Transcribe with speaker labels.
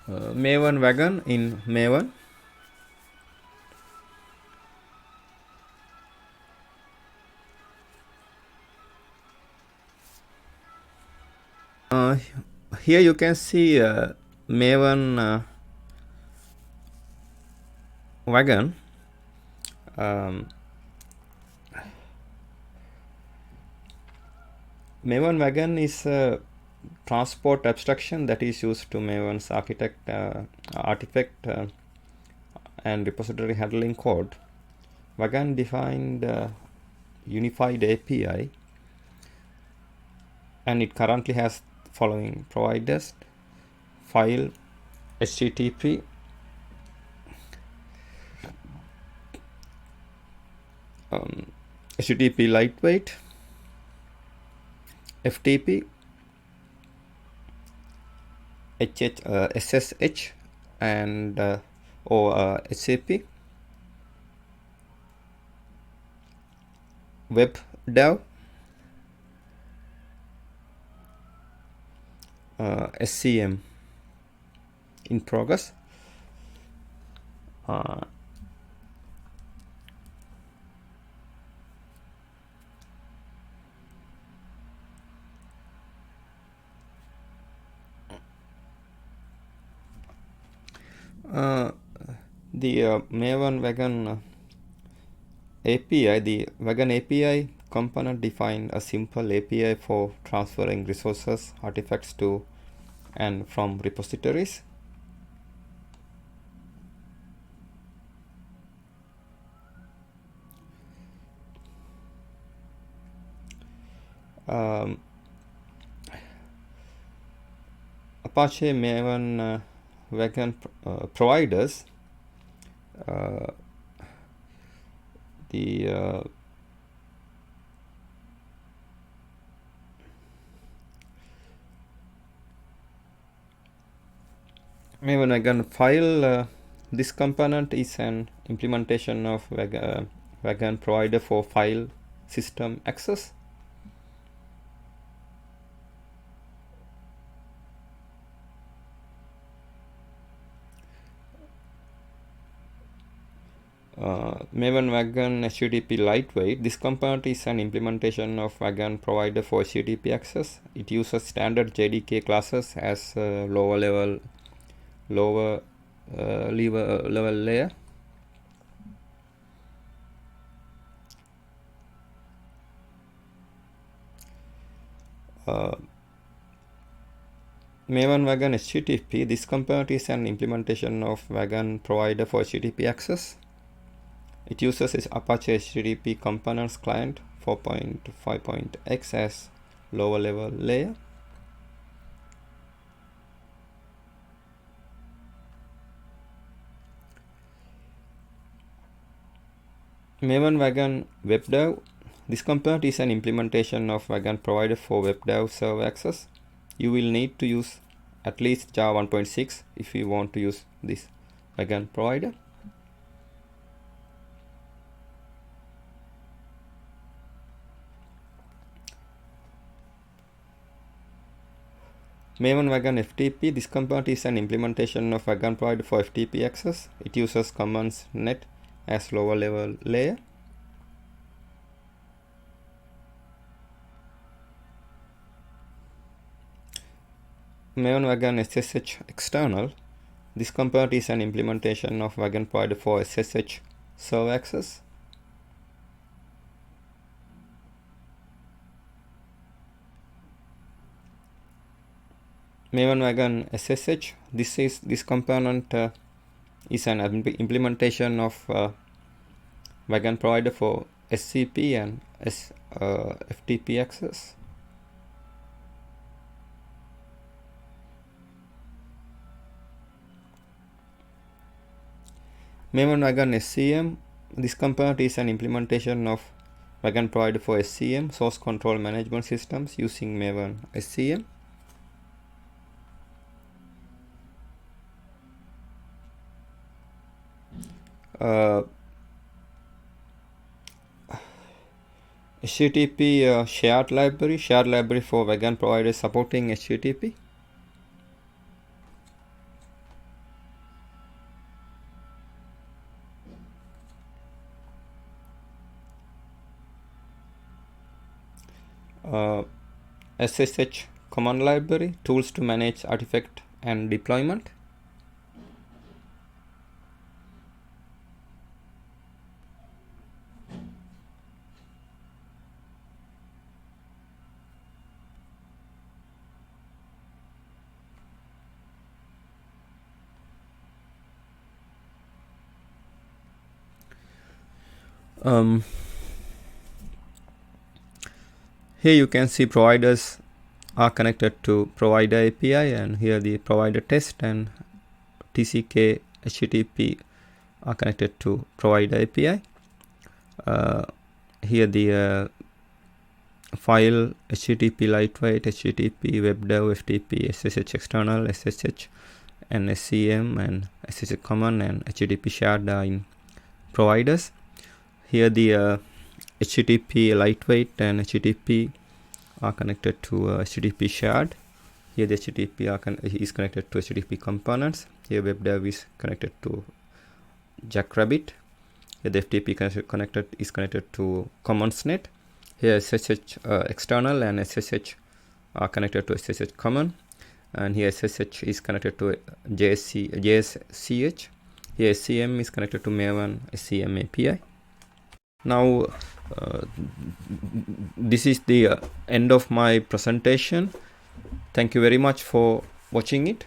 Speaker 1: Maven Wagon in Maven. Here you can see Maven Wagon. Maven Wagon is a transport abstraction that is used to Maven's artifact and repository handling code. Wagon defined unified API, and it currently has following providers: file, HTTP, HTTP lightweight, FTP, SSH, and HCP, WebDAV, SCM in progress. The Maven Wagon API, the Wagon API component defined a simple API for transferring resources, artifacts to and from repositories. Apache Maven Wagon providers the Maven Wagon file. This component is an implementation of Wagon provider for file system access. Maven Wagon HTTP lightweight. This component is an implementation of Wagon provider for HTTP access. It uses standard JDK classes as lower level layer. Maven Wagon HTTP. This component is an implementation of Wagon provider for HTTP access. It uses Apache HTTP components client 4.5.x as lower level layer. Maven Wagon WebDAV. This component is an implementation of Wagon provider for WebDAV server access. You will need to use at least Java 1.6 if you want to use this Wagon provider. Maven Wagon FTP. This component is an implementation of Wagon provider for FTP access. It uses commands net as lower level layer. Maven Wagon SSH external. This component is an implementation of Wagon provider for SSH server access. Maven Wagon SSH. This component is an implementation of Wagon provider for SCP and FTP access. Maven Wagon SCM. This component is an implementation of Wagon provider for SCM, source control management systems, using Maven SCM. HTTP shared library for Wagon providers supporting HTTP. SSH command library, tools to manage artifact and deployment. Here you can see providers are connected to provider API, and here the provider test and TCK HTTP are connected to provider API. Here the file HTTP lightweight, HTTP webdev, FTP, SSH external, SSH and SCM and SSH common and HTTP shared are in providers. Here the HTTP lightweight and HTTP are connected to HTTP shared. Here the HTTP is connected to HTTP components. Here webdev is connected to Jackrabbit. Here the FTP is connected to commonsnet. Here SSH external and SSH are connected to SSH common, and here SSH is connected to JSCH. Here SCM is connected to Maven SCM API. Now this is the end of my presentation. Thank you very much for watching it.